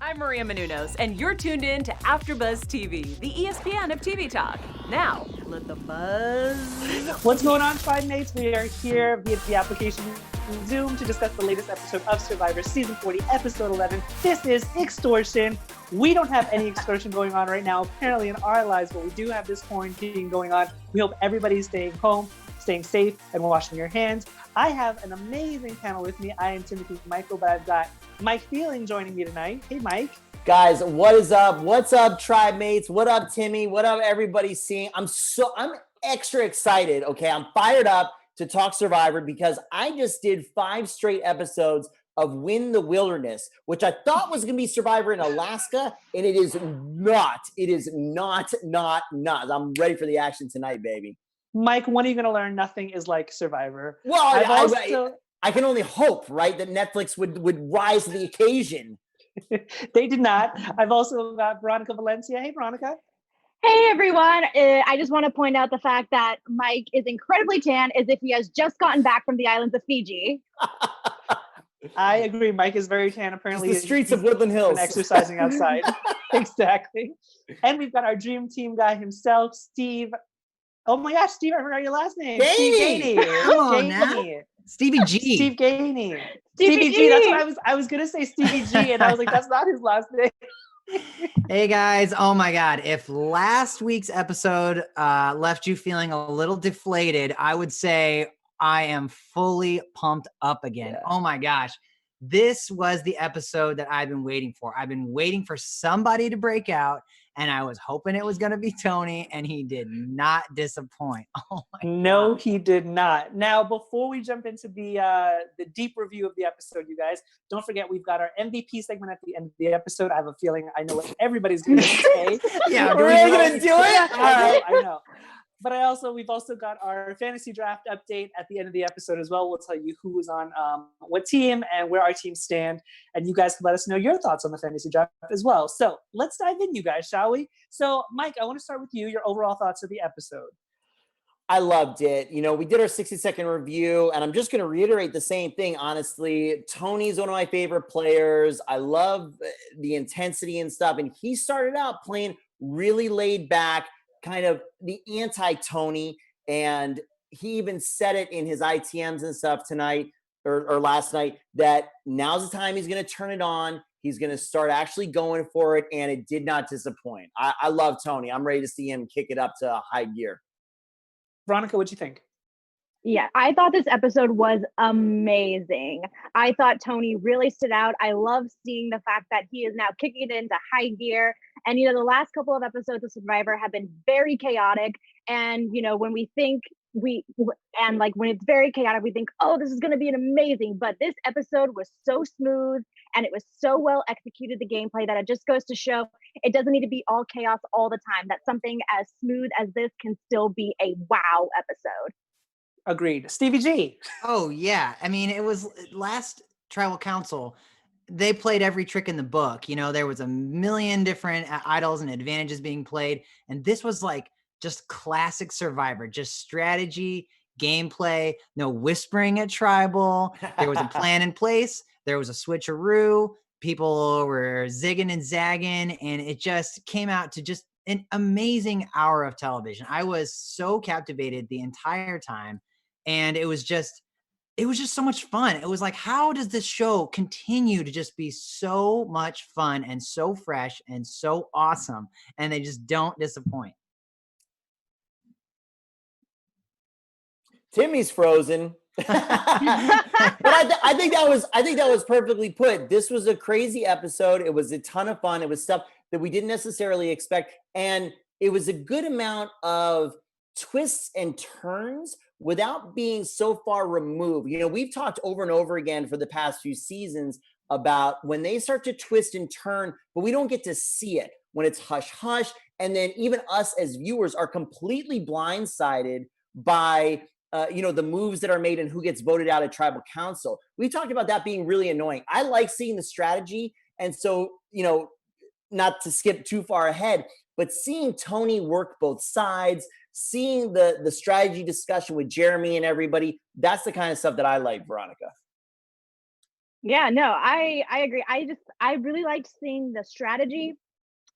I'm Maria Menounos, and you're tuned in to AfterBuzz TV, the ESPN of TV talk. Now, let the buzz. What's going on, Tribe Mates? We are here via the application Zoom to discuss the latest episode of Survivor Season 40, Episode 11. This is Extortion. We don't have any extortion going on right now, apparently, in our lives, but we do have this quarantine going on. We hope everybody's staying home, staying safe, and washing your hands. I have an amazing panel with me. I am Timothy Michael, but I've got Mike Feeling joining me tonight. Hey, Mike. Guys, what is up? What's up, Tribe Mates? What up, Timmy? What up, everybody seeing? I'm extra excited, okay? I'm fired up to talk Survivor because I just did 5 straight episodes of Win the Wilderness, which I thought was going to be Survivor in Alaska, and it is not. It is not. I'm ready for the action tonight, baby. Mike, when are you going to learn nothing is like Survivor? Well, I can only hope, right, that Netflix would rise to the occasion. They did not. I've also got Veronica Valencia. Hey, Veronica. Hey, everyone. I just want to point out the fact that Mike is incredibly tan, as if he has just gotten back from the islands of Fiji. I agree. Mike is very tan. Apparently, the streets of Woodland Hills. Exercising outside. Exactly. And we've got our dream team guy himself, Steve. Oh my gosh, Steve! I forgot your last name. Gainey. Steve Gainey. Come on now. Stevie G. Steve Gainey. Stevie G. That's what I was gonna say, Stevie G, and I was like, that's not his last name. Hey guys, oh my God. If last week's episode left you feeling a little deflated, I would say I am fully pumped up again. Yeah. Oh my gosh. This was the episode that I've been waiting for. I've been waiting for somebody to break out, and I was hoping it was going to be Tony, and he did not disappoint. Oh my No, God. he did not. Now, before we jump into the deep review of the episode, you guys, don't forget we've got our MVP segment at the end of the episode. I have a feeling I know what everybody's going to say. Yeah, we're really going to do it? I know. But we've also got our fantasy draft update at the end of the episode as well. We'll tell you who is on what team and where our teams stand. And you guys can let us know your thoughts on the fantasy draft as well. So let's dive in, you guys, shall we? So, Mike, I want to start with you, your overall thoughts of the episode. I loved it. You know, we did our 60-second review, and I'm just going to reiterate the same thing, honestly. Tony's one of my favorite players. I love the intensity and stuff. And he started out playing really laid back, kind of the anti-Tony, and he even said it in his ITMs and stuff tonight or last night that now's the time he's going to turn it on. He's going to start actually going for it, and it did not disappoint. I love Tony. I'm ready to see him kick it up to high gear. Veronica, what'd you think? Yeah, I thought this episode was amazing. I thought Tony really stood out. I love seeing the fact that he is now kicking it into high gear. And, the last couple of episodes of Survivor have been very chaotic. And, when we think when it's very chaotic, we think, oh, this is going to be an amazing. But this episode was so smooth and it was so well executed, the gameplay, that it just goes to show it doesn't need to be all chaos all the time. That something as smooth as this can still be a wow episode. Agreed. Stevie G. Oh yeah. I mean, it was last Tribal Council. They played every trick in the book. There was a million different idols and advantages being played. And this was like just classic Survivor, just strategy, gameplay, no whispering at Tribal. There was a plan in place. There was a switcheroo. People were zigging and zagging. And it just came out to just an amazing hour of television. I was so captivated the entire time. And it was just so much fun. It was like, how does this show continue to just be so much fun and so fresh and so awesome? And they just don't disappoint. Timmy's frozen. But I think that was perfectly put. This was a crazy episode. It was a ton of fun. It was stuff that we didn't necessarily expect. And it was a good amount of twists and turns without being so far removed. We've talked over and over again for the past few seasons about when they start to twist and turn, but we don't get to see it when it's hush hush. And then even us as viewers are completely blindsided by the moves that are made and who gets voted out at Tribal Council. We talked about that being really annoying. I like seeing the strategy. And so, not to skip too far ahead, but seeing Tony work both sides, seeing the strategy discussion with Jeremy and everybody, that's the kind of stuff that I like, Veronica. Yeah, no, I agree. I really liked seeing the strategy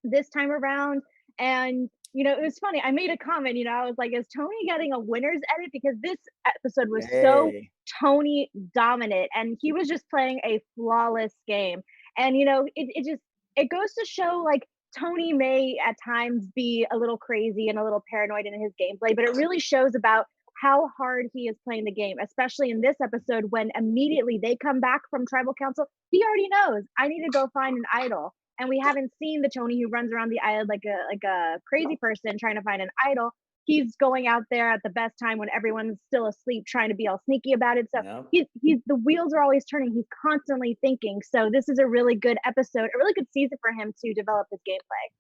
this time around. And, it was funny. I made a comment, I was like, is Tony getting a winner's edit? Because this episode was so Hey. Tony dominant and he was just playing a flawless game. And, it goes to show like Tony may at times be a little crazy and a little paranoid in his gameplay, but it really shows about how hard he is playing the game, especially in this episode when immediately they come back from tribal council. He already knows I need to go find an idol, and we haven't seen the Tony who runs around the island like a crazy person trying to find an idol. He's going out there at the best time when everyone's still asleep, trying to be all sneaky about it. So Yep. he's the wheels are always turning. He's constantly thinking. So this is a really good episode, a really good season for him to develop his gameplay.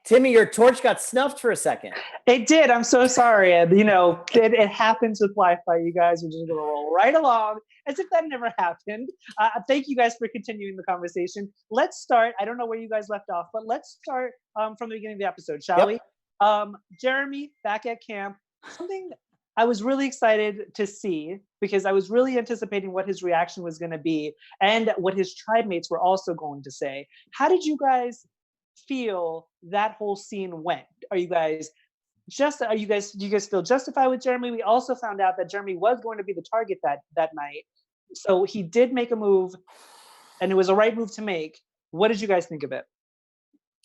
Timmy, your torch got snuffed for a second. It did. I'm so sorry. It happens with Wi-Fi. You guys are just going to roll right along as if that never happened. Thank you guys for continuing the conversation. Let's start. I don't know where you guys left off, but let's start from the beginning of the episode, shall we? Jeremy, back at camp. Something I was really excited to see because I was really anticipating what his reaction was going to be and what his tribe mates were also going to say. How did you guys feel that whole scene went? Do you guys feel justified with Jeremy? We also found out that Jeremy was going to be the target that night. So he did make a move and it was a right move to make. What did you guys think of it?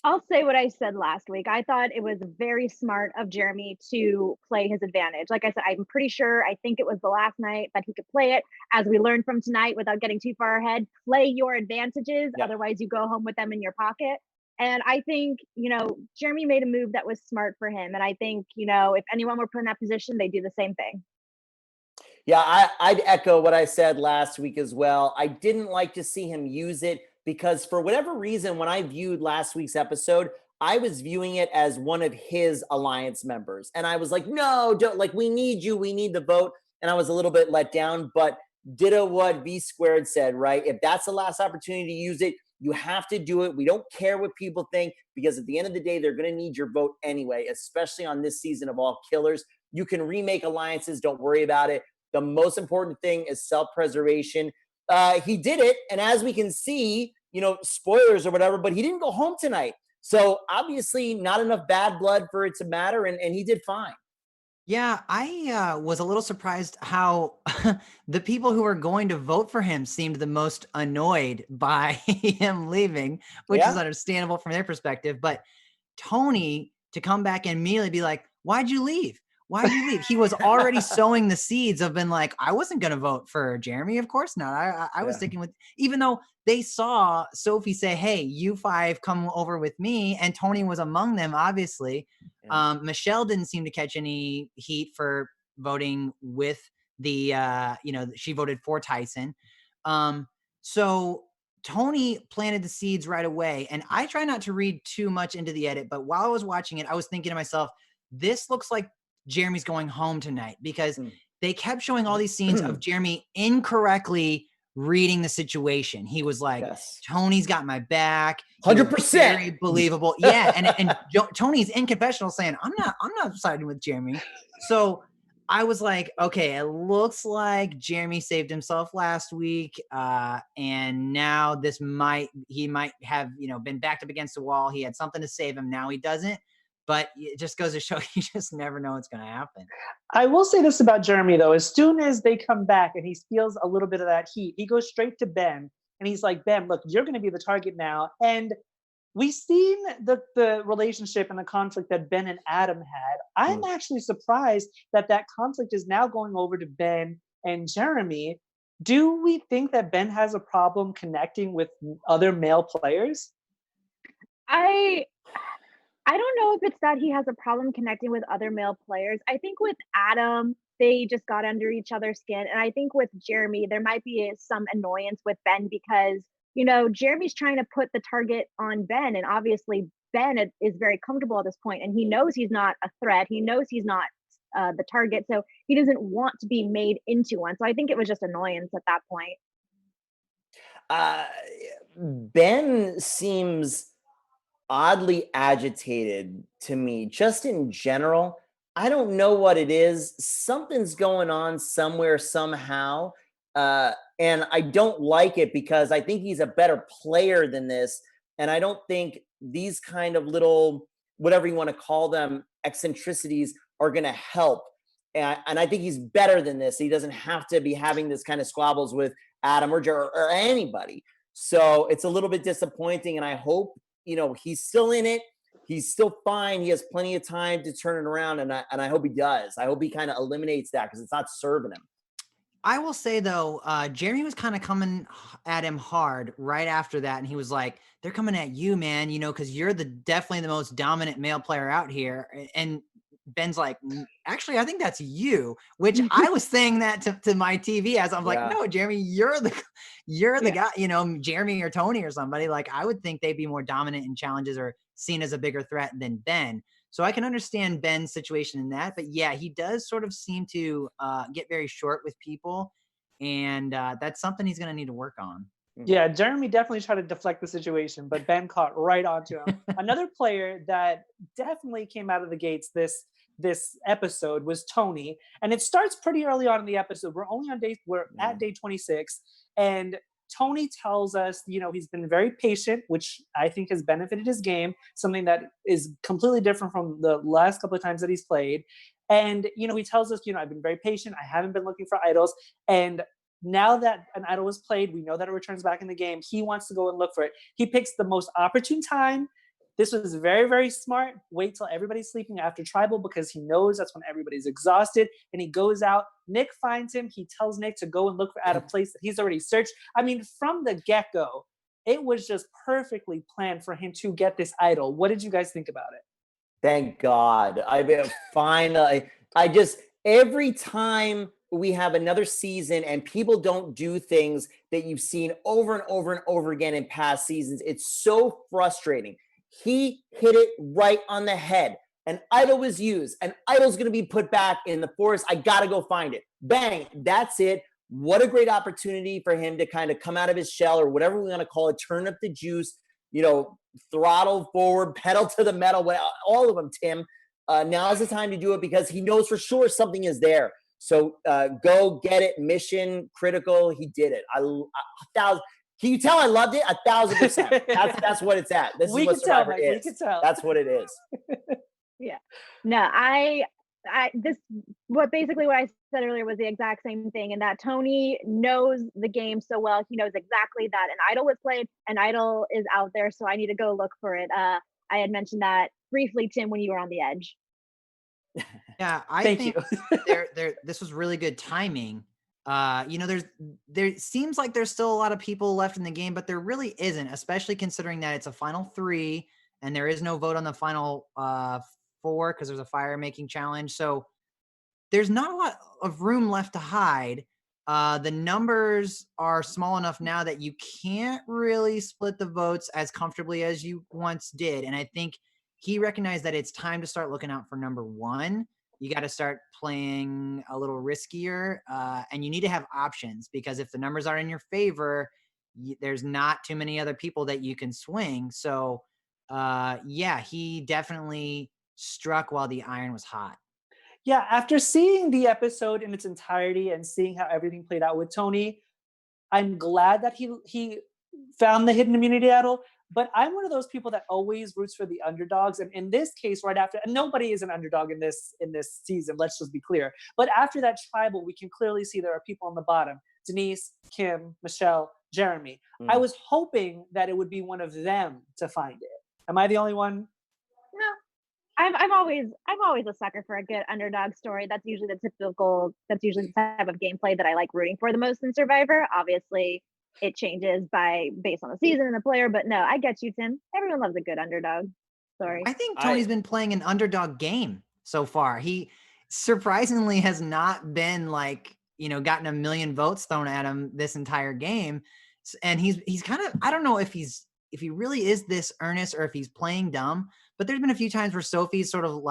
I'll say what I said last week. I thought it was very smart of Jeremy to play his advantage. Like I said, I'm pretty sure, I think it was the last night that he could play it. As we learned from tonight, without getting too far ahead, play your advantages. Yep. Otherwise you go home with them in your pocket. And I think, Jeremy made a move that was smart for him. And I think, if anyone were put in that position, they'd do the same thing. Yeah, I'd echo what I said last week as well. I didn't like to see him use it because for whatever reason, when I viewed last week's episode, I was viewing it as one of his alliance members. And I was like, no, don't, like, we need you. We need the vote. And I was a little bit let down, but ditto what V Squared said, right? If that's the last opportunity to use it, you have to do it. We don't care what people think because at the end of the day, they're going to need your vote anyway, especially on this season of All Killers. You can remake alliances. Don't worry about it. The most important thing is self-preservation. He did it. And as we can see, spoilers or whatever, but he didn't go home tonight. So obviously not enough bad blood for it to matter. And he did fine. Yeah, I was a little surprised how the people who were going to vote for him seemed the most annoyed by him leaving, which is understandable from their perspective. But Tony to come back and immediately be like, why'd you leave? Why'd you leave? He was already sowing the seeds of been like, I wasn't going to vote for Jeremy. Of course not. I was sticking with, even though they saw Sophie say, hey, you five come over with me. And Tony was among them, obviously. Michelle didn't seem to catch any heat for voting with the, she voted for Tyson. So Tony planted the seeds right away. And I try not to read too much into the edit, but while I was watching it, I was thinking to myself, this looks like Jeremy's going home tonight because they kept showing all these scenes of Jeremy incorrectly reading the situation. He was like, Tony's got my back. 100%. Very believable. Yeah. And Tony's in confessional saying, I'm not siding with Jeremy. So I was like, okay, it looks like Jeremy saved himself last week. And now he might have, been backed up against the wall. He had something to save him. Now he doesn't. But it just goes to show you just never know what's going to happen. I will say this about Jeremy, though. As soon as they come back and he feels a little bit of that heat, he goes straight to Ben. And he's like, Ben, look, you're going to be the target now. And we've seen the relationship and the conflict that Ben and Adam had. I'm actually surprised that conflict is now going over to Ben and Jeremy. Do we think that Ben has a problem connecting with other male players? I don't know if it's that he has a problem connecting with other male players. I think with Adam, they just got under each other's skin. And I think with Jeremy, there might be some annoyance with Ben because, Jeremy's trying to put the target on Ben. And obviously Ben is very comfortable at this point and he knows he's not a threat. He knows he's not the target. So he doesn't want to be made into one. So I think it was just annoyance at that point. Ben seems oddly agitated to me, just in general. I don't know what it is. Something's going on somewhere, somehow. And I don't like it because I think he's a better player than this. And I don't think these kind of little, whatever you want to call them, eccentricities are going to help. And I think he's better than this. He doesn't have to be having this kind of squabbles with Adam or anybody. So it's a little bit disappointing. And I hope, he's still in it. He's still fine. He has plenty of time to turn it around. And I hope he does. I hope he kind of eliminates that because it's not serving him. I will say though, Jeremy was kind of coming at him hard right after that. And he was like, they're coming at you, man, because you're definitely the most dominant male player out here. And Ben's like, actually, I think that's you, which I was saying that to my TV as I'm like, no, Jeremy, you're the guy, Jeremy or Tony or somebody. Like, I would think they'd be more dominant in challenges or seen as a bigger threat than Ben. So I can understand Ben's situation in that, but yeah, he does sort of seem to get very short with people, and that's something he's going to need to work on. Yeah, Jeremy definitely tried to deflect the situation, but Ben caught right onto him. Another player that definitely came out of the gates this episode was Tony, and it starts pretty early on in the episode. We're at day 26, and Tony tells us, he's been very patient, which I think has benefited his game, something that is completely different from the last couple of times that he's played. And, he tells us, I've been very patient. I haven't been looking for idols. And now that an idol was played, we know that it returns back in the game. He wants to go and look for it. He picks the most opportune time. This was very, very smart. Wait till everybody's sleeping after tribal because he knows that's when everybody's exhausted. And he goes out. Nick finds him. He tells Nick to go and look at a place that he's already searched. I mean, from the get-go, it was just perfectly planned for him to get this idol. What did you guys think about it? Thank God. I mean, finally, every time we have another season and people don't do things that you've seen over and over and over again in past seasons, it's so frustrating. He hit it right on the head. An idol was used. An idol's going to be put back in the forest. I got to go find it. Bang. That's it. What a great opportunity for him to kind of come out of his shell or whatever we want to call it, turn up the juice, throttle forward, pedal to the metal, all of them, Tim. Now's the time to do it because he knows for sure something is there. So go get it. Mission critical. He did it. Can you tell I loved it? 1,000%. That's what it's at. This is what Survivor is. We can tell. That's what it is. Yeah. No, what I said earlier was the exact same thing, and that Tony knows the game so well. He knows exactly that an idol was played, an idol is out there, so I need to go look for it. I had mentioned that briefly, Tim, when you were on the edge. Yeah, I think this was really good timing. There seems like there's still a lot of people left in the game, but there really isn't, especially considering that it's a final 3 and there is no vote on the final 4 because there's a fire making challenge. So there's not a lot of room left to hide. The numbers are small enough now that you can't really split the votes as comfortably as you once did. And I think he recognized that it's time to start looking out for number 1. You got to start playing a little riskier, and you need to have options because if the numbers are in your favor, there's not too many other people that you can swing. So, he definitely struck while the iron was hot. Yeah, after seeing the episode in its entirety and seeing how everything played out with Tony, I'm glad that he found the hidden immunity idol. But I'm one of those people that always roots for the underdogs. And in this case, right after, and nobody is an underdog in this season, let's just be clear. But after that tribal, we can clearly see there are people on the bottom. Denise, Kim, Michelle, Jeremy. I was hoping that it would be one of them to find it. Am I the only one? No. I'm always a sucker for a good underdog story. That's usually the type of gameplay that I like rooting for the most in Survivor. Obviously, it changes based on the season and the player, but no, I get you, Tim. Everyone loves a good underdog. Sorry. I think Tony's been playing an underdog game so far. He surprisingly has not been gotten 1 million votes thrown at him this entire game. And he's kind of, I don't know if he really is this earnest or if he's playing dumb, but there's been a few times where Sophie's sort of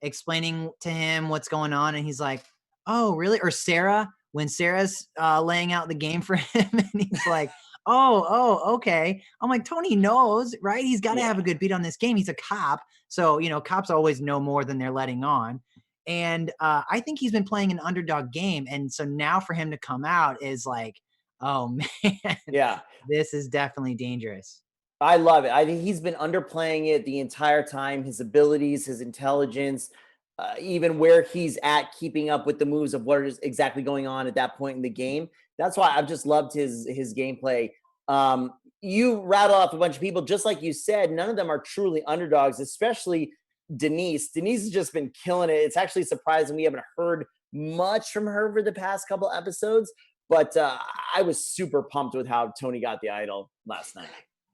explaining to him what's going on. And he's like, oh, really? Or Sarah, when Sarah's laying out the game for him and he's like, oh, okay. I'm like, Tony knows, right? He's got to have a good beat on this game. He's a cop. So, cops always know more than they're letting on. And I think he's been playing an underdog game. And so now for him to come out is like, oh man, Yeah. this is definitely dangerous. I love it. I think he's been underplaying it the entire time. His abilities, his intelligence, even where he's at, keeping up with the moves of what is exactly going on at that point in the game. That's why I've just loved his gameplay. You rattle off a bunch of people, just like you said. None of them are truly underdogs, especially Denise. Denise has just been killing it. It's actually surprising we haven't heard much from her for the past couple episodes. But I was super pumped with how Tony got the idol last night.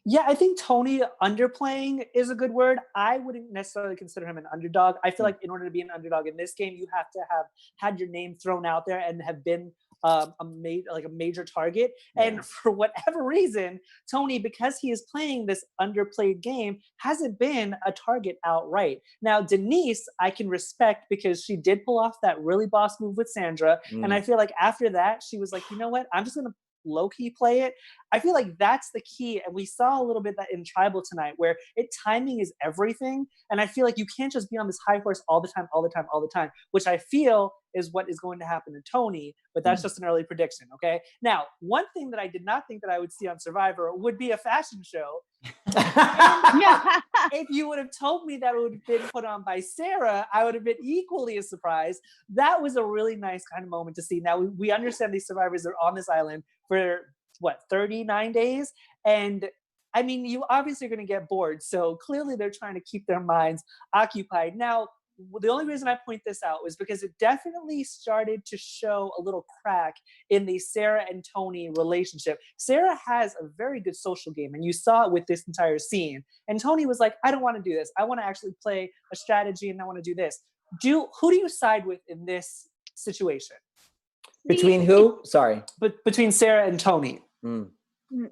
Yeah, I think Tony underplaying is a good word. I wouldn't necessarily consider him an underdog. I feel like in order to be an underdog in this game, you have to have had your name thrown out there and have been a major target. Yeah. And for whatever reason, Tony, because he is playing this underplayed game, hasn't been a target outright. Now, Denise, I can respect because she did pull off that really boss move with Sandra. And I feel like after that, she was like, you know what? I'm just going to low-key play it. I feel like that's the key. And we saw a little bit that in Tribal tonight where timing is everything. And I feel like you can't just be on this high horse all the time, which I feel is what is going to happen to Tony, but that's just an early prediction, okay? Now, one thing that I did not think that I would see on Survivor would be a fashion show. If you would have told me that it would have been put on by Sarah, I would have been equally as surprised. That was a really nice kind of moment to see. Now, we understand these survivors are on this island for, 39 days? And I mean, you obviously are going to get bored. So clearly they're trying to keep their minds occupied. Now, the only reason I point this out was because it definitely started to show a little crack in the Sarah and Tony relationship. Sarah has a very good social game, and you saw it with this entire scene. And Tony was like, I don't want to do this. I want to actually play a strategy, and I want to do this. Who do you side with in this situation? Between who? Sorry. But between Sarah and Tony.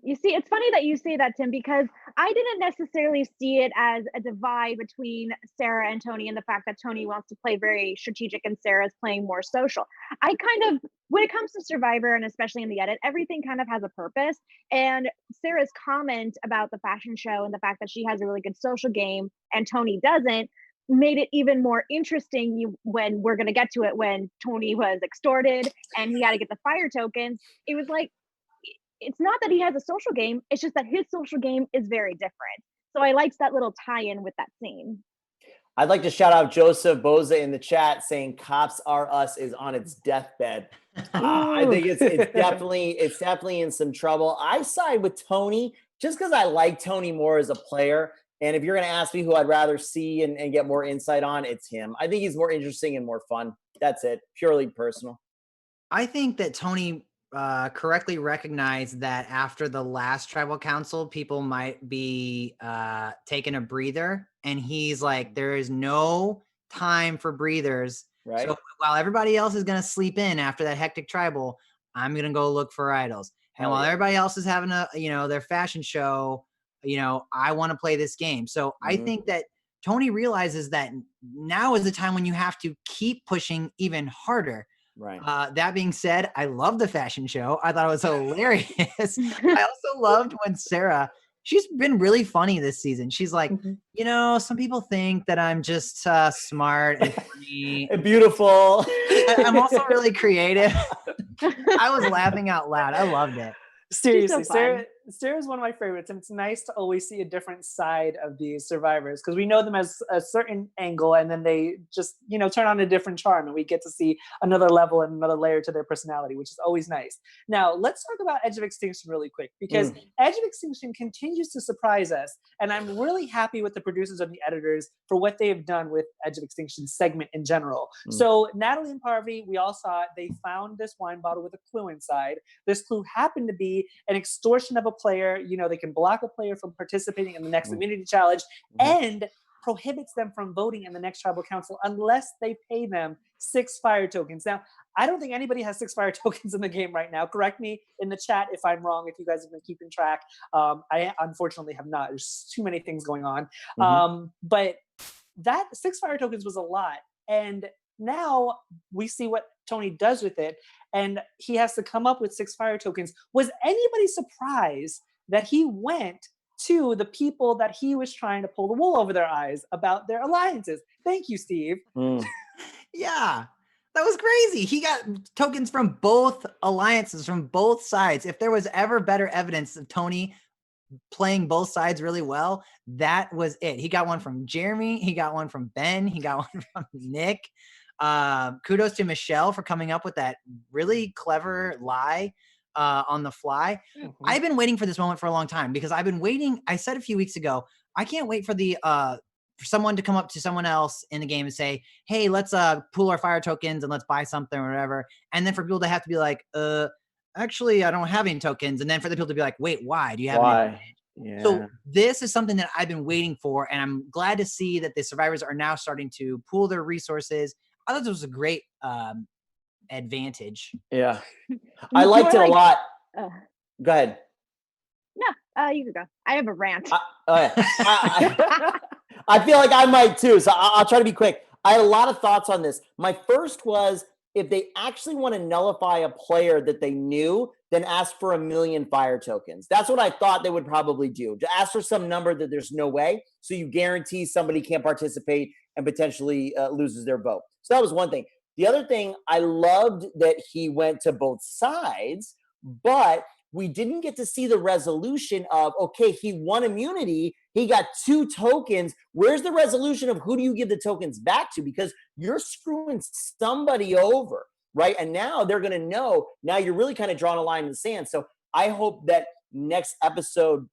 You see, it's funny that you say that, Tim, because I didn't necessarily see it as a divide between Sarah and Tony and the fact that Tony wants to play very strategic and Sarah's playing more social. I kind of, when it comes to Survivor, and especially in the edit, everything kind of has a purpose. And Sarah's comment about the fashion show and the fact that she has a really good social game and Tony doesn't made it even more interesting when we're going to get to it, when Tony was extorted and he had to get the fire tokens. It was like, it's not that he has a social game, it's just that his social game is very different. So I liked that little tie-in with that scene. I'd like to shout out Joseph Boza in the chat saying Cops Are Us is on its deathbed. I think it's definitely in some trouble. I side with Tony just because I like Tony more as a player. And if you're going to ask me who I'd rather see and get more insight on, it's him. I think he's more interesting and more fun. That's it. Purely personal. I think that Tony correctly recognized that after the last tribal council, people might be taking a breather. And he's like, there is no time for breathers. Right. So while everybody else is going to sleep in after that hectic tribal, I'm going to go look for idols. And while everybody else is having their fashion show, I want to play this game. So I think that Tony realizes that now is the time when you have to keep pushing even harder. Right. That being said, I love the fashion show. I thought it was hilarious. I also loved when Sarah, she's been really funny this season. She's like, some people think that I'm just smart and funny. And beautiful. I'm also really creative. I was laughing out loud. I loved it. Seriously, Sarah's one of my favorites, and it's nice to always see a different side of these survivors because we know them as a certain angle, and then they just turn on a different charm, and we get to see another level and another layer to their personality, which is always nice. Now let's talk about Edge of Extinction really quick, because Edge of Extinction continues to surprise us, and I'm really happy with the producers and the editors for what they have done with Edge of Extinction segment in general. So Nathalie and Parvarti, we all saw it. They found this wine bottle with a clue inside. This clue happened to be an extortion of a player. They can block a player from participating in the next immunity challenge and prohibits them from voting in the next tribal council unless they pay them 6 fire tokens. Now, I don't think anybody has 6 fire tokens in the game right now. Correct me in the chat if I'm wrong, if you guys have been keeping track. I unfortunately have not. There's too many things going on. But that 6 fire tokens was a lot. And now we see what Tony does with it, and he has to come up with 6 fire tokens. Was anybody surprised that he went to the people that he was trying to pull the wool over their eyes about their alliances? Thank you, Steve. Yeah, that was crazy. He got tokens from both alliances, from both sides. If there was ever better evidence of Tony playing both sides really well, that was it. He got one from Jeremy. He got one from Ben. He got one from Nick. Kudos to Michelle for coming up with that really clever lie on the fly. Mhm. I've been waiting for this moment for a long time because I've been waiting. I said a few weeks ago, I can't wait for for someone to come up to someone else in the game and say, hey, let's pool our fire tokens and let's buy something or whatever. And then for people to have to be like, actually, I don't have any tokens. And then for the people to be like, wait, why? Do you have any? Yeah. So this is something that I've been waiting for, and I'm glad to see that the survivors are now starting to pool their resources. I thought this was a great advantage. Yeah. I liked it a lot. Go ahead. No, you can go. I have a rant. I feel like I might too, so I'll try to be quick. I had a lot of thoughts on this. My first was, if they actually want to nullify a player that they knew, then ask for 1 million fire tokens. That's what I thought they would probably do. To ask for some number that there's no way, so you guarantee somebody can't participate and potentially loses their vote. So that was one thing. The other thing, I loved that he went to both sides, but we didn't get to see the resolution of, okay, he won immunity, he got 2 tokens. Where's the resolution of who do you give the tokens back to? Because you're screwing somebody over, right? And now they're going to know. Now you're really kind of drawing a line in the sand. So I hope that next episode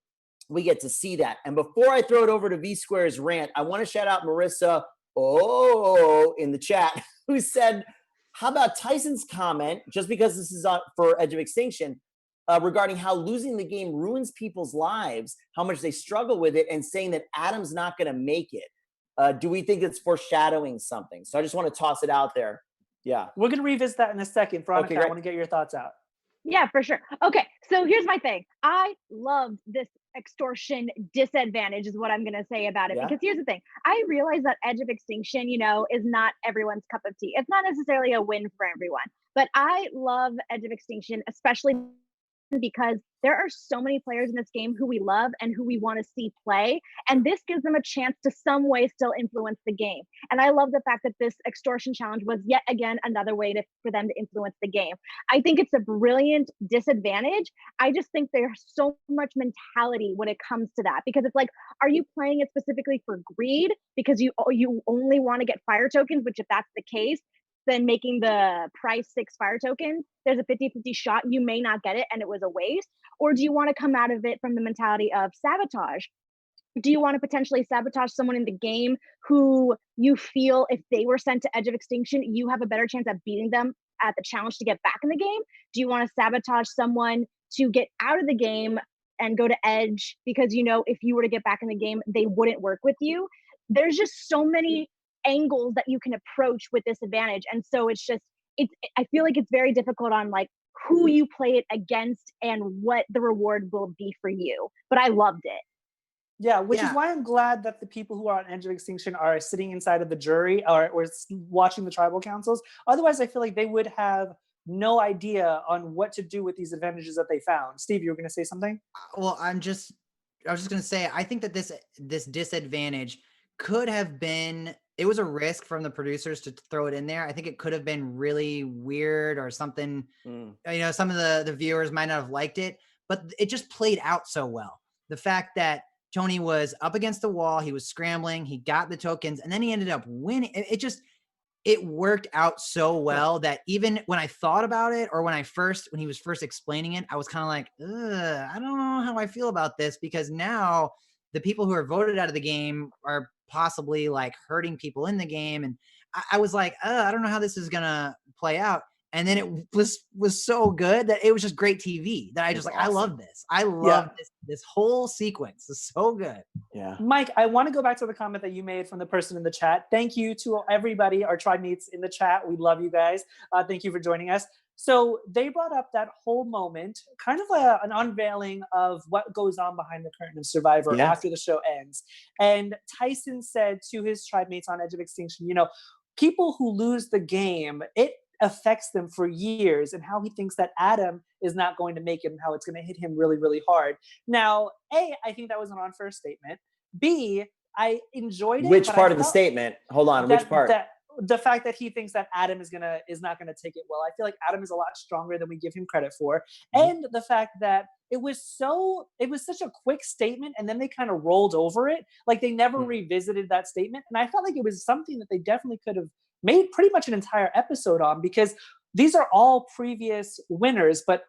we get to see that. And before I throw it over to V Square's rant, I want to shout out Marissa in the chat, who said, how about Tyson's comment, just because this is for Edge of Extinction, regarding how losing the game ruins people's lives, how much they struggle with it, and saying that Adam's not going to make it. Do we think it's foreshadowing something? So I just want to toss it out there. Yeah. We're going to revisit that in a second. Veronica, Okay, I want to get your thoughts out. Yeah, for sure. Okay, so here's my thing. I loved this extortion disadvantage is what I'm going to say about it. Yeah. Because here's the thing. I realize that Edge of Extinction, is not everyone's cup of tea. It's not necessarily a win for everyone. But I love Edge of Extinction, especially because there are so many players in this game who we love and who we want to see play. And this gives them a chance to some way still influence the game. And I love the fact that this extortion challenge was yet again another way for them to influence the game. I think it's a brilliant disadvantage. I just think there's so much mentality when it comes to that, because it's like, are you playing it specifically for greed because you only want to get fire tokens, which if that's the case, then making the price 6 fire tokens, there's a 50-50 shot you may not get it and it was a waste? Or do you want to come out of it from the mentality of sabotage? Do you want to potentially sabotage someone in the game who you feel if they were sent to Edge of Extinction, you have a better chance at beating them at the challenge to get back in the game? Do you want to sabotage someone to get out of the game and go to Edge because if you were to get back in the game, they wouldn't work with you? There's just so many angles that you can approach with this advantage, and so I feel like it's very difficult on like who you play it against and what the reward will be for you. But I loved it. Yeah, which is why I'm glad that the people who are on Edge of Extinction are sitting inside of the jury or watching the tribal councils. Otherwise, I feel like they would have no idea on what to do with these advantages that they found. Steve, you were going to say something? Well, I was just going to say, I think that this disadvantage could have been, it was a risk from the producers to throw it in there. I think it could have been really weird or something. Some of the viewers might not have liked it, but it just played out so well. The fact that Tony was up against the wall, he was scrambling, he got the tokens, and then he ended up winning. It worked out so well that even when I thought about it, or when he was first explaining it, I was kind of like, I don't know how I feel about this, because now the people who are voted out of the game are possibly like hurting people in the game. And I was like, I don't know how this is going to play out. And then it was so good that it was just great TV that I just awesome. I love this. I love this whole sequence. It's so good. Yeah. Mike, I want to go back to the comment that you made from the person in the chat. Thank you to everybody, our tribe mates in the chat. We love you guys. Thank you for joining us. So they brought up that whole moment, kind of an unveiling of what goes on behind the curtain of Survivor after the show ends. And Tyson said to his tribe mates on Edge of Extinction, people who lose the game, it affects them for years, and how he thinks that Adam is not going to make it and how it's going to hit him really, really hard. Now, A, I think that was an unfair statement. B, I enjoyed it. Which part of the statement? Hold on, which part? the fact that he thinks that Adam is not gonna take it well. I feel like Adam is a lot stronger than we give him credit for, and the fact that it was such a quick statement, and then they kind of rolled over it, like they never revisited that statement, and I felt like it was something that they definitely could have made pretty much an entire episode on, because these are all previous winners, but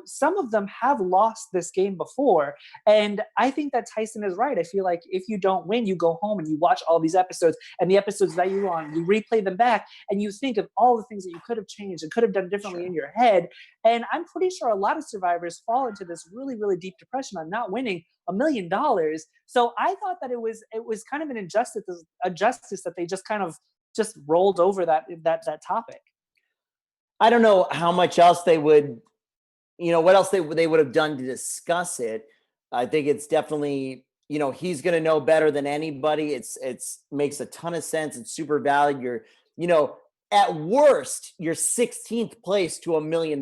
some of them have lost this game before. And I think that Tyson is right. I feel like if you don't win, you go home and you watch all these episodes, and the episodes that you're on, you replay them back and you think of all the things that you could have changed and could have done differently in your head. And I'm pretty sure a lot of survivors fall into this really, really deep depression on not winning $1 million. So I thought that it was kind of an injustice, a justice that they just kind of just rolled over that topic. I don't know how much else they would, what else they would have done to discuss it. I think it's definitely, he's going to know better than anybody. It's makes a ton of sense. It's super valid. You're, at worst, you're 16th place to $1 million,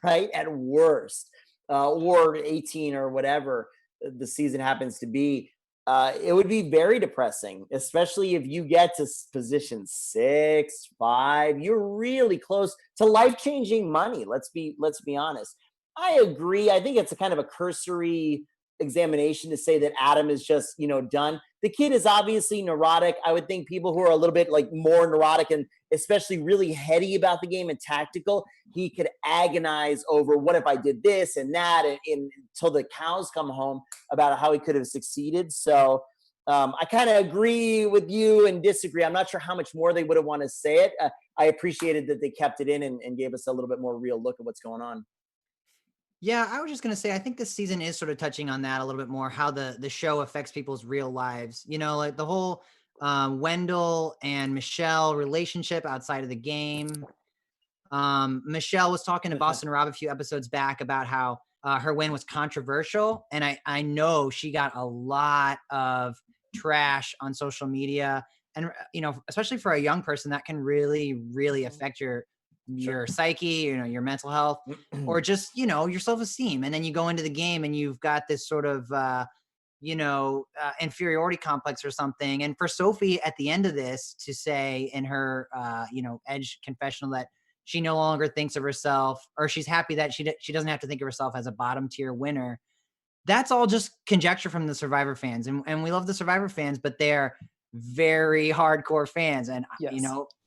right? At worst, or 18 or whatever the season happens to be. It would be very depressing, especially if you get to position 6, 5. You're really close to life-changing money. Let's be honest. I agree. I think it's a kind of a cursory examination to say that Adam is just, done. The kid is obviously neurotic. I would think people who are a little bit like more neurotic and especially really heady about the game and tactical, he could agonize over what if I did this and that and until the cows come home about how he could have succeeded. So I kind of agree with you and disagree. I'm not sure how much more they would have wanted to say it. I appreciated that they kept it in and gave us a little bit more real look at what's going on. Yeah, I was just going to say, I think this season is sort of touching on that a little bit more, how the show affects people's real lives. Like the whole Wendell and Michelle relationship outside of the game. Michelle was talking to Boston Rob a few episodes back about how her win was controversial. And I know she got a lot of trash on social media. And, especially for a young person, that can really, really affect your psyche, your mental health, or just, your self-esteem. And then you go into the game and you've got this sort of, inferiority complex or something. And for Sophie at the end of this to say in her, Edge confessional that she no longer thinks of herself, or she's happy that she doesn't have to think of herself as a bottom tier winner. That's all just conjecture from the Survivor fans. And we love the Survivor fans, but they're very hardcore fans. And,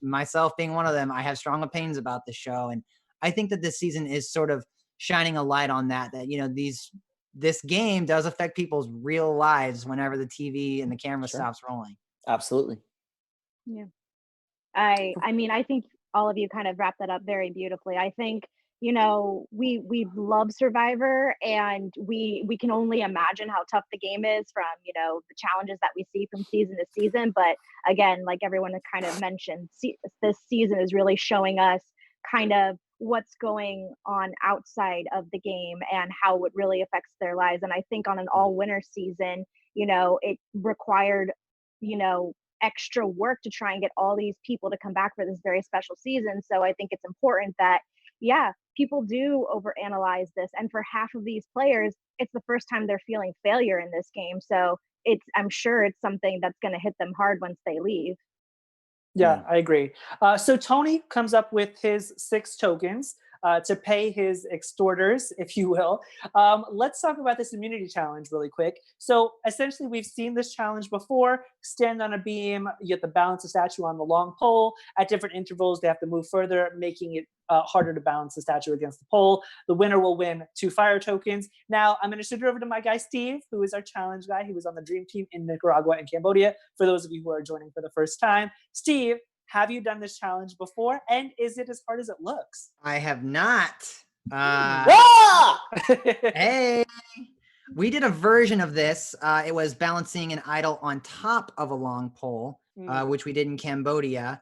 myself being one of them, I have strong opinions about the show. And I think that this season is sort of shining a light on that, this game does affect people's real lives whenever the TV and the camera stops rolling. Absolutely. Yeah. I mean, I think all of you kind of wrapped that up very beautifully. I think, we love Survivor, and we can only imagine how tough the game is from, the challenges that we see from season to season. But again, like everyone has kind of mentioned, this season is really showing us kind of what's going on outside of the game and how it really affects their lives. And I think on an all-winner season, it required, extra work to try and get all these people to come back for this very special season. So I think it's important that, people do overanalyze this. And for half of these players, it's the first time they're feeling failure in this game. So I'm sure it's something that's going to hit them hard once they leave. Yeah, I agree. So Tony comes up with his 6 tokens to pay his extorters, if you will. Let's talk about this immunity challenge really quick. So essentially, we've seen this challenge before. Stand on a beam, you have to balance a statue on the long pole. At different intervals, they have to move further, making it harder to balance the statue against the pole. The winner will win 2 fire tokens. Now, I'm going to shoot it over to my guy, Steve, who is our challenge guy. He was on the dream team in Nicaragua and Cambodia, for those of you who are joining for the first time. Steve, have you done this challenge before? And is it as hard as it looks? I have not. Hey, we did a version of this. It was balancing an idol on top of a long pole, which we did in Cambodia.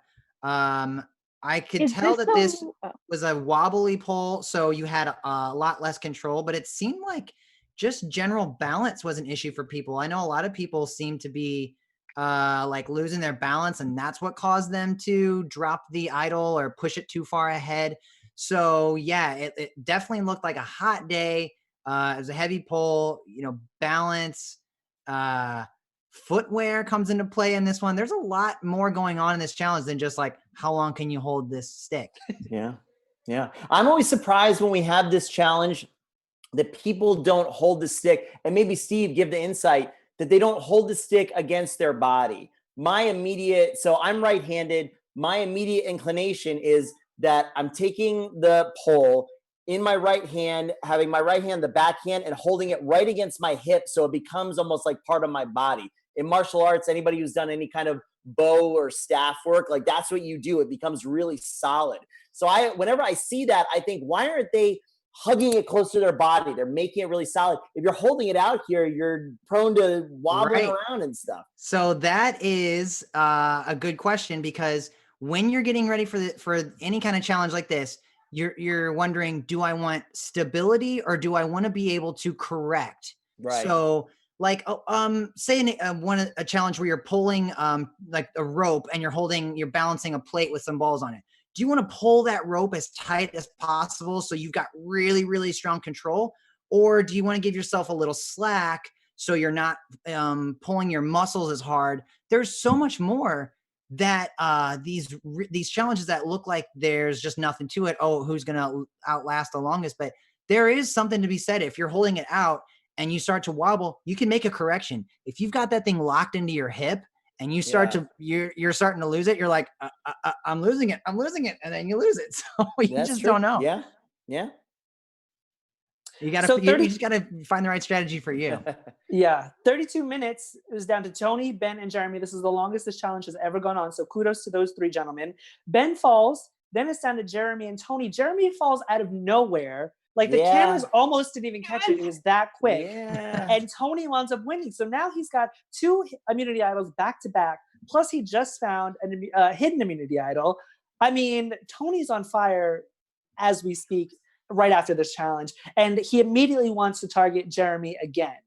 I could tell that this was a wobbly pole, so you had a lot less control, but it seemed like just general balance was an issue for people. I know a lot of people seem to be like losing their balance, and that's what caused them to drop the idol or push it too far ahead. So yeah, it definitely looked like a hot day. It was a heavy pole, balance, footwear comes into play in this one. There's a lot more going on in this challenge than just like, how long can you hold this stick? Yeah. Yeah. I'm always surprised when we have this challenge that people don't hold the stick. And maybe Steve, give the insight that they don't hold the stick against their body. So I'm right-handed. My immediate inclination is that I'm taking the pole in my right hand, having my right hand, the backhand, and holding it right against my hip. So it becomes almost like part of my body. In martial arts, anybody who's done any kind of bow or staff work, like that's what you do. It becomes really solid. So whenever I see that, I think, why aren't they hugging it close to their body? They're making it really solid. If you're holding it out here, you're prone to wobbling around and stuff. So that is a good question, because when you're getting ready for any kind of challenge like this, you're wondering, do I want stability or do I want to be able to correct? Right. So like, say a challenge where you're pulling like a rope and you're balancing a plate with some balls on it. Do you want to pull that rope as tight as possible so you've got really, really strong control? Or do you want to give yourself a little slack so you're not pulling your muscles as hard? There's so much more that these challenges that look like there's just nothing to it. Oh, who's going to outlast the longest? But there is something to be said. If you're holding it out and you start to wobble, you can make a correction. If you've got that thing locked into your hip, and you start you're starting to lose it, you're like, I'm losing it, and then you lose it. So you just don't know. Yeah, yeah. You just gotta find the right strategy for you. Yeah, 32 minutes is down to Tony, Ben, and Jeremy. This is the longest this challenge has ever gone on. So kudos to those three gentlemen. Ben falls, then it's down to Jeremy and Tony. Jeremy falls out of nowhere. Like the cameras almost didn't even catch it. It was that quick. Yeah. And Tony winds up winning. So now he's got 2 immunity idols back to back. Plus he just found a hidden immunity idol. I mean, Tony's on fire as we speak right after this challenge. And he immediately wants to target Jeremy again.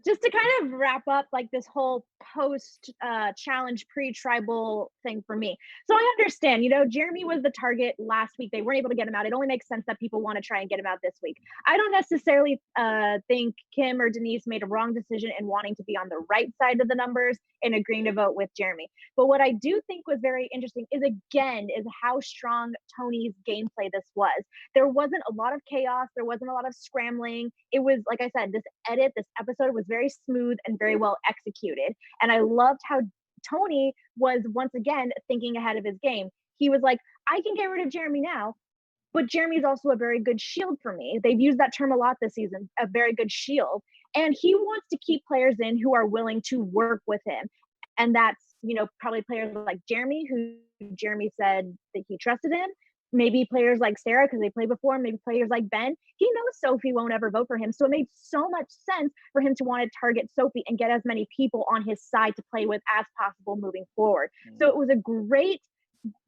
Just to kind of wrap up like this whole post challenge pre-tribal thing for me. So I understand, Jeremy was the target last week. They weren't able to get him out. It only makes sense that people want to try and get him out this week. I don't necessarily think Kim or Denise made a wrong decision in wanting to be on the right side of the numbers and agreeing to vote with Jeremy. But what I do think was very interesting is how strong Tony's gameplay this was. There wasn't a lot of chaos. There wasn't a lot of scrambling. It was, like I said, this episode was very smooth and very well executed. And I loved how Tony was once again thinking ahead of his game. He was like, I can get rid of Jeremy now, but Jeremy's also a very good shield for me. They've used that term a lot this season, a very good shield. And he wants to keep players in who are willing to work with him. And that's, probably players like Jeremy, who Jeremy said that he trusted him. Maybe players like Sarah, because they played before, maybe players like Ben. He knows Sophie won't ever vote for him. So it made so much sense for him to want to target Sophie and get as many people on his side to play with as possible moving forward. Mm-hmm. So it was a great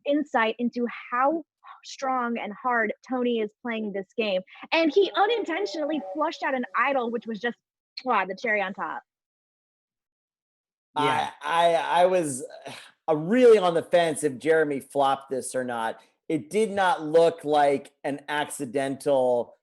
insight into how strong and hard Tony is playing this game. And he unintentionally flushed out an idol, which was just, the cherry on top. Yeah, I was really on the fence if Jeremy flopped this or not. It did not look like an accidental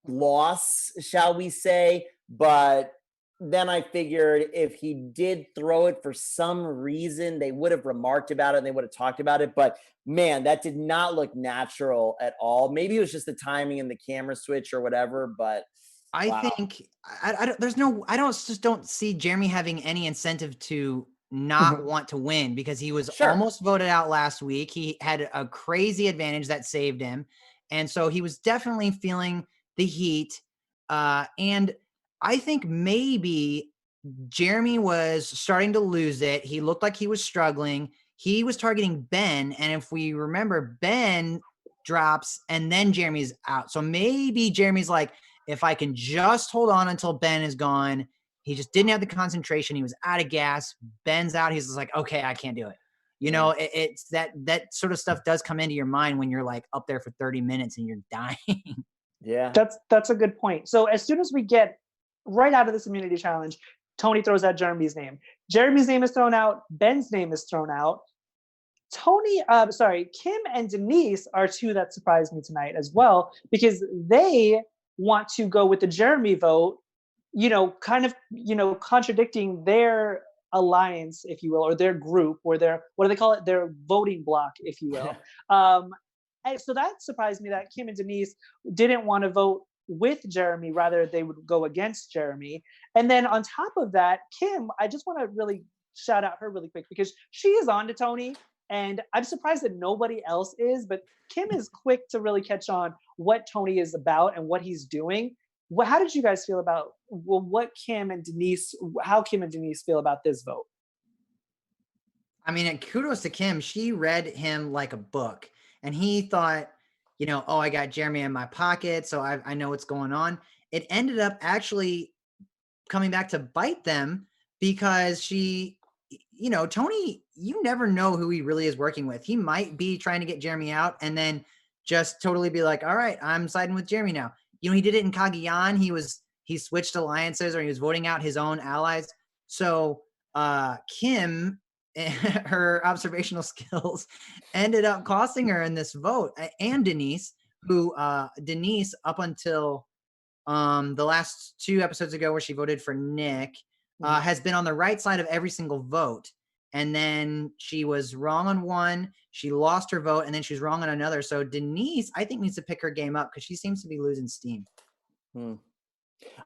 loss, shall we say, but then I figured if he did throw it for some reason, they would have remarked about it and they would have talked about it. But man, that did not look natural at all. Maybe it was just the timing and the camera switch or whatever, but I think I don't see Jeremy having any incentive to not want to win, because he was almost voted out last week. He had a crazy advantage that saved him. And so he was definitely feeling the heat. And I think maybe Jeremy was starting to lose it. He looked like he was struggling. He was targeting Ben. And if we remember, Ben drops and then Jeremy's out. So maybe Jeremy's like, if I can just hold on until Ben is gone. He just didn't have the concentration. He was out of gas. Ben's out. He's just like, okay, I can't do it. It's that sort of stuff does come into your mind when you're like up there for 30 minutes and you're dying. Yeah. That's a good point. So as soon as we get right out of this immunity challenge, Tony throws out Jeremy's name. Jeremy's name is thrown out. Ben's name is thrown out. Kim and Denise are two that surprised me tonight as well, because they want to go with the Jeremy vote, kind of, contradicting their alliance, if you will, or their group, or their, what do they call it? Their voting block, if you will. And so that surprised me that Kim and Denise didn't want to vote with Jeremy, rather they would go against Jeremy. And then on top of that, Kim, I just want to really shout out her really quick, because she is on to Tony, and I'm surprised that nobody else is, but Kim is quick to really catch on what Tony is about and what he's doing. How did you guys feel about how Kim and Denise feel about this vote? I mean, and kudos to Kim. She read him like a book, and he thought, oh, I got Jeremy in my pocket, so I know what's going on. It ended up actually coming back to bite them, because Tony, you never know who he really is working with. He might be trying to get Jeremy out and then just totally be like, all right, I'm siding with Jeremy now. He did it in Cagayan. He switched alliances, or he was voting out his own allies. So Kim, her observational skills ended up costing her in this vote. And Denise, Denise, up until the last 2 episodes ago, where she voted for Nick, has been on the right side of every single vote. And then she was wrong on one, she lost her vote, and then she's wrong on another. So Denise, I think, needs to pick her game up, because she seems to be losing steam.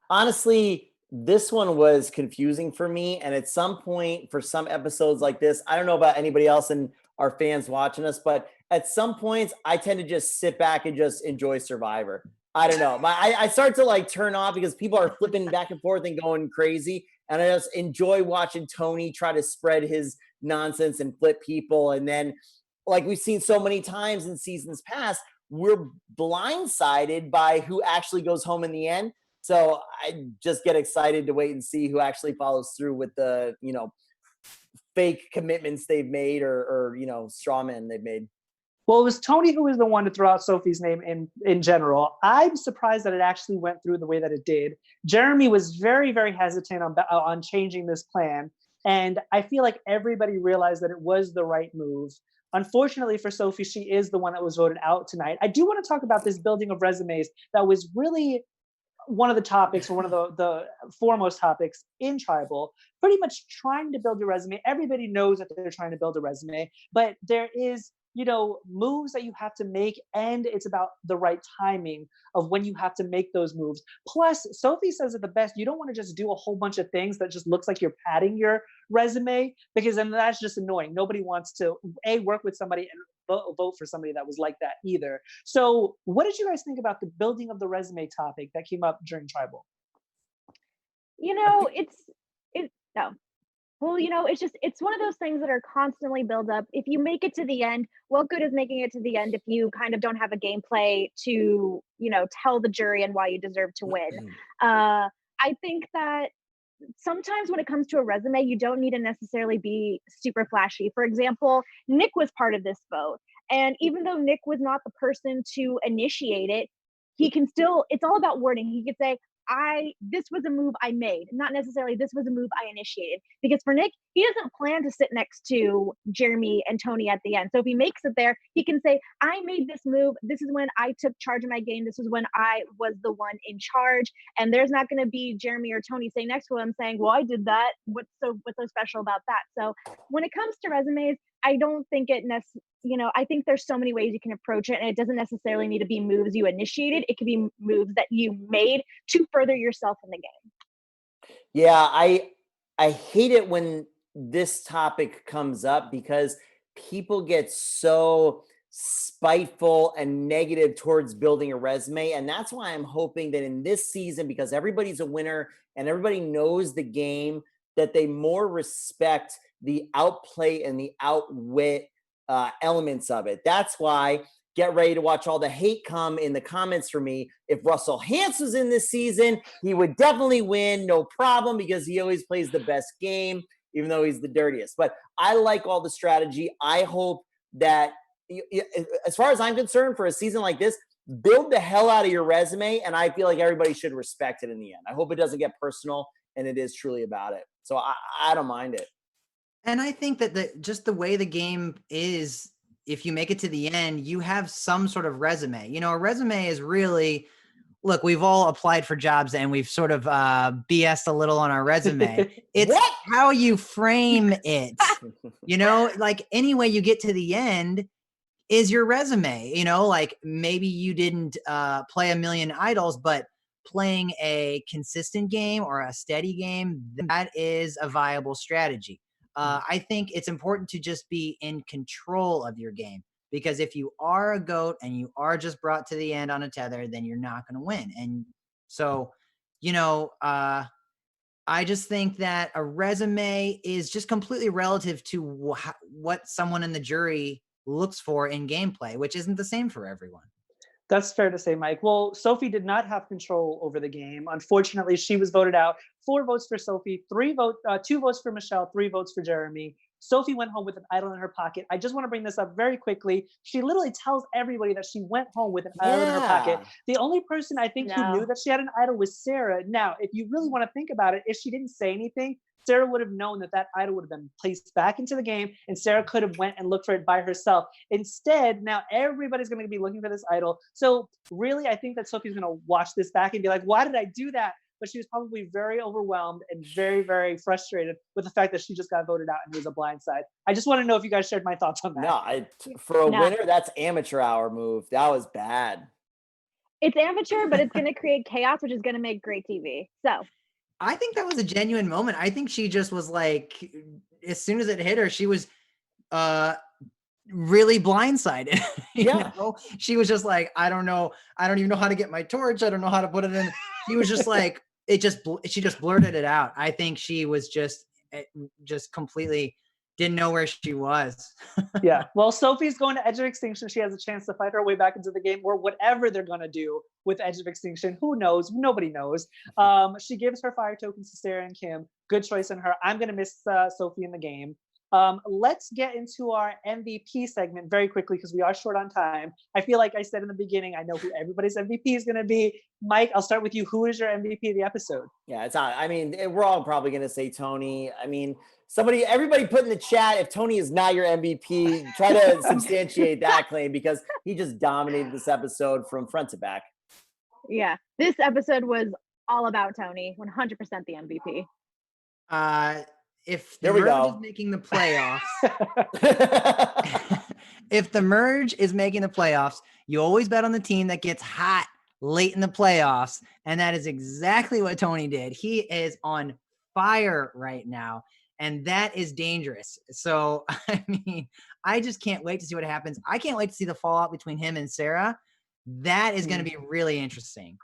Honestly, this one was confusing for me. And at some point, for some episodes like this, I don't know about anybody else and our fans watching us, but at some points, I tend to just sit back and just enjoy Survivor. I don't know. I start to turn off, because people are flipping back and forth and going crazy. And I just enjoy watching Tony try to spread his nonsense and flip people. And then, like we've seen so many times in seasons past, we're blindsided by who actually goes home in the end. So I just get excited to wait and see who actually follows through with the, fake commitments they've made, or straw men they've made. Well, it was Tony who was the one to throw out Sophie's name in general. I'm surprised that it actually went through the way that it did. Jeremy was very, very hesitant on changing this plan. And I feel like everybody realized that it was the right move. Unfortunately for Sophie, she is the one that was voted out tonight. I do want to talk about this building of resumes that was really one of the topics, or one of the foremost topics in Tribal. Pretty much trying to build your resume. Everybody knows that they're trying to build a resume, but there is moves that you have to make, and it's about the right timing of when you have to make those moves. Plus, Sophie says it the best: you don't want to just do a whole bunch of things that just looks like you're padding your resume, because then that's just annoying. Nobody wants to work with somebody and vote for somebody that was like that either. So what did you guys think about the building of the resume topic that came up during Tribal? It's one of those things that are constantly built up. If you make it to the end, what good is making it to the end if you kind of don't have a gameplay to, tell the jury and why you deserve to win? I think that sometimes when it comes to a resume, you don't need to necessarily be super flashy. For example, Nick was part of this vote. And even though Nick was not the person to initiate it, it's all about wording. He could say, this was a move I made, not necessarily this was a move I initiated. Because for Nick, he doesn't plan to sit next to Jeremy and Tony at the end. So if he makes it there, he can say, I made this move. This is when I took charge of my game. This is when I was the one in charge. And there's not going to be Jeremy or Tony sitting next to him saying, well, I did that. What's so special about that? So when it comes to resumes, I don't think I think there's so many ways you can approach it, and it doesn't necessarily need to be moves you initiated. It could be moves that you made to further yourself in the game. Yeah, I hate it when this topic comes up, because people get so spiteful and negative towards building a resume. And that's why I'm hoping that in this season, because everybody's a winner and everybody knows the game, that they more respect the outplay and the outwit elements of it. That's why get ready to watch all the hate come in the comments for me. If Russell Hantz was in this season, he would definitely win, no problem, because he always plays the best game, even though he's the dirtiest. But I like all the strategy. I hope that, as far as I'm concerned, for a season like this, build the hell out of your resume, and I feel like everybody should respect it in the end. I hope it doesn't get personal and it is truly about it. So I don't mind it. And I think that just the way the game is, if you make it to the end, you have some sort of resume. You know, a resume is really, look, we've all applied for jobs and we've sort of BS'd a little on our resume. It's What? how you frame it. You know, like any way you get to the end is your resume. You know, like maybe you didn't play a million idols, but playing a consistent game or a steady game, that is a viable strategy. I think it's important to just be in control of your game, because if you are a goat and you are just brought to the end on a tether, then you're not going to win. And so, you know, I just think that a resume is just completely relative to what someone in the jury looks for in gameplay, which isn't the same for everyone. That's fair to say, Mike. Well, Sophie did not have control over the game. Unfortunately, she was voted out. 4 votes for Sophie, 2 votes for Michelle, 3 votes for Jeremy. Sophie went home with an idol in her pocket. I just want to bring this up very quickly. She literally tells everybody that she went home with an idol in her pocket. The only person I think who knew that she had an idol was Sarah. Now, if you really want to think about it, if she didn't say anything, Sarah would have known that that idol would have been placed back into the game, and Sarah could have went and looked for it by herself. Instead, now everybody's going to be looking for this idol. So really, I think that Sophie's going to watch this back and be like, why did I do that? But she was probably very overwhelmed and very, very frustrated with the fact that she just got voted out and it was a blindside. I just want to know if you guys shared my thoughts on that. No, for a winner, that's amateur hour move. That was bad. It's amateur, but it's going to create chaos, which is going to make great TV. So I think that was a genuine moment. I think she just was like, as soon as it hit her, she was really blindsided. You know? She was just like, I don't know. I don't even know how to get my torch. I don't know how to put it in. She was just like, she just blurted it out. I think she was just completely didn't know where she was. Yeah. Well, Sophie's going to Edge of Extinction. She has a chance to fight her way back into the game, or whatever they're going to do with Edge of Extinction. Who knows? Nobody knows. She gives her fire tokens to Sarah and Kim. Good choice on her. I'm going to miss Sophie in the game. Let's get into our MVP segment very quickly because we are short on time. I feel like I said in the beginning, I know who everybody's MVP is going to be. Mike, I'll start with you. Who is your MVP of the episode? Yeah, it's not. I mean, we're all probably going to say Tony. I mean, everybody put in the chat, if Tony is not your MVP, try to substantiate that claim because he just dominated this episode from front to back. Yeah, this episode was all about Tony, 100% the MVP. If the merge is making the playoffs, if the merge is making the playoffs, you always bet on the team that gets hot late in the playoffs. And that is exactly what Tony did. He is on fire right now. And that is dangerous. So, I mean, I just can't wait to see what happens. I can't wait to see the fallout between him and Sarah. That is going to be really interesting.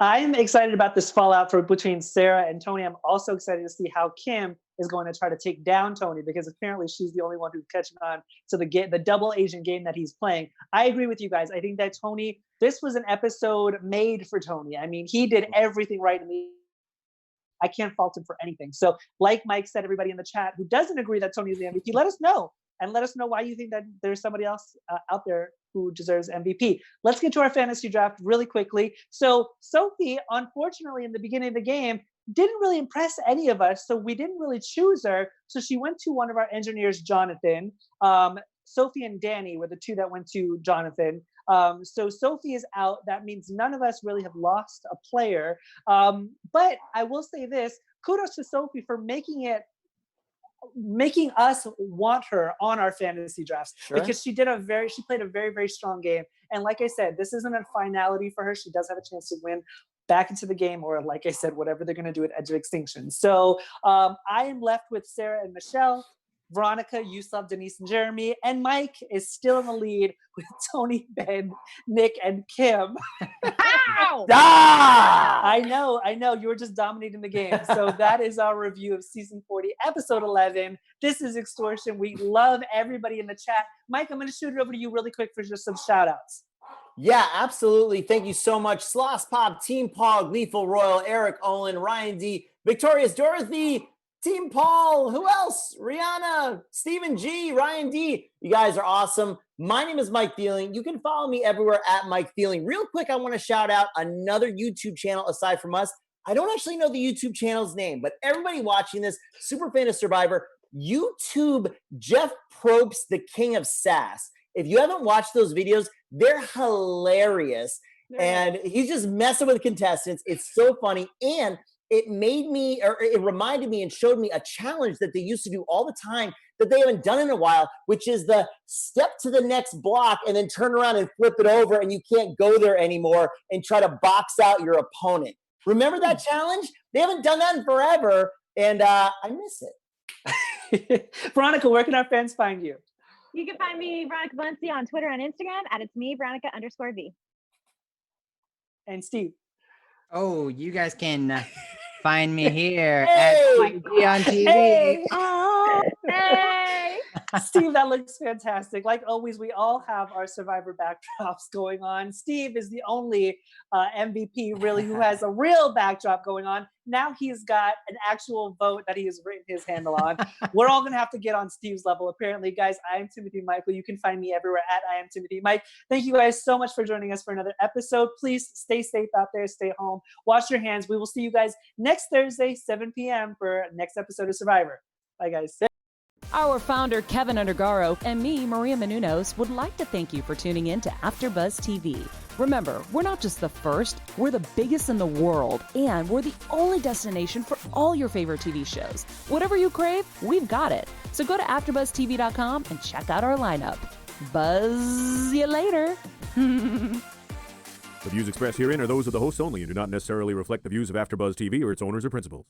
I'm excited about this fallout between Sarah and Tony. I'm also excited to see how Kim is going to try to take down Tony because apparently she's the only one who's catching on to the double agent game that he's playing. I agree with you guys. I think that Tony, this was an episode made for Tony. I mean, he did everything right in the I can't fault him for anything. So like Mike said, everybody in the chat who doesn't agree that Tony is the MVP, let us know. And let us know why you think that there's somebody else out there who deserves MVP. Let's get to our fantasy draft really quickly. So Sophie, unfortunately, in the beginning of the game, didn't really impress any of us. So we didn't really choose her. So she went to one of our engineers, Jonathan. Sophie and Danny were the two that went to Jonathan. So Sophie is out. That means none of us really have lost a player. But I will say this, kudos to Sophie for making us want her on our fantasy drafts because she played a very, very strong game. And like I said, this isn't a finality for her. She does have a chance to win back into the game, or like I said, whatever they're going to do at Edge of Extinction. So I am left with Sarah and Michelle. Veronica, Yusuf, Denise, and Jeremy, and Mike is still in the lead with Tony, Ben, Nick, and Kim. I know. You were just dominating the game. So that is our review of season 40, episode 11. This is Extortion. We love everybody in the chat. Mike, I'm going to shoot it over to you really quick for just some shout outs. Yeah, absolutely. Thank you so much. Sloss Pop, Team Paul, Gleeful Royal, Eric Olin, Ryan D, Victorious Dorothy, Team Paul, who else? Rihanna, Stephen G, Ryan D. You guys are awesome. My name is Mike Feeling. You can follow me everywhere at Mike Feeling. Real quick, I want to shout out another YouTube channel aside from us. I don't actually know the YouTube channel's name, but everybody watching this, Super Fan of Survivor, YouTube Jeff Probst, the King of Sass. If you haven't watched those videos, they're hilarious. And he's just messing with contestants. It's so funny. And it reminded me and showed me a challenge that they used to do all the time that they haven't done in a while, which is the step to the next block and then turn around and flip it over, and you can't go there anymore and try to box out your opponent. Remember that challenge? They haven't done that in forever, and I miss it. Veronica, where can our fans find you? You can find me, Veronica Valencia, on Twitter and Instagram, and it's me, Veronica_V. And Steve. Oh, you guys can find me here Hey! at TG on TV. Hey! Hey! Steve, that looks fantastic. Like always, we all have our Survivor backdrops going on. Steve is the only MVP really who has a real backdrop going on. Now he's got an actual vote that he has written his handle on. We're all going to have to get on Steve's level, apparently. Guys, I am Timothy Michael. You can find me everywhere at I am Timothy Mike. Thank you guys so much for joining us for another episode. Please stay safe out there. Stay home. Wash your hands. We will see you guys next Thursday, 7 p.m. for next episode of Survivor. Bye, guys. Our founder, Kevin Undergaro, and me, Maria Menounos, would like to thank you for tuning in to AfterBuzz TV. Remember, we're not just the first, we're the biggest in the world, and we're the only destination for all your favorite TV shows. Whatever you crave, we've got it. So go to AfterBuzzTV.com and check out our lineup. Buzz you later. The views expressed herein are those of the hosts only and do not necessarily reflect the views of AfterBuzz TV or its owners or principals.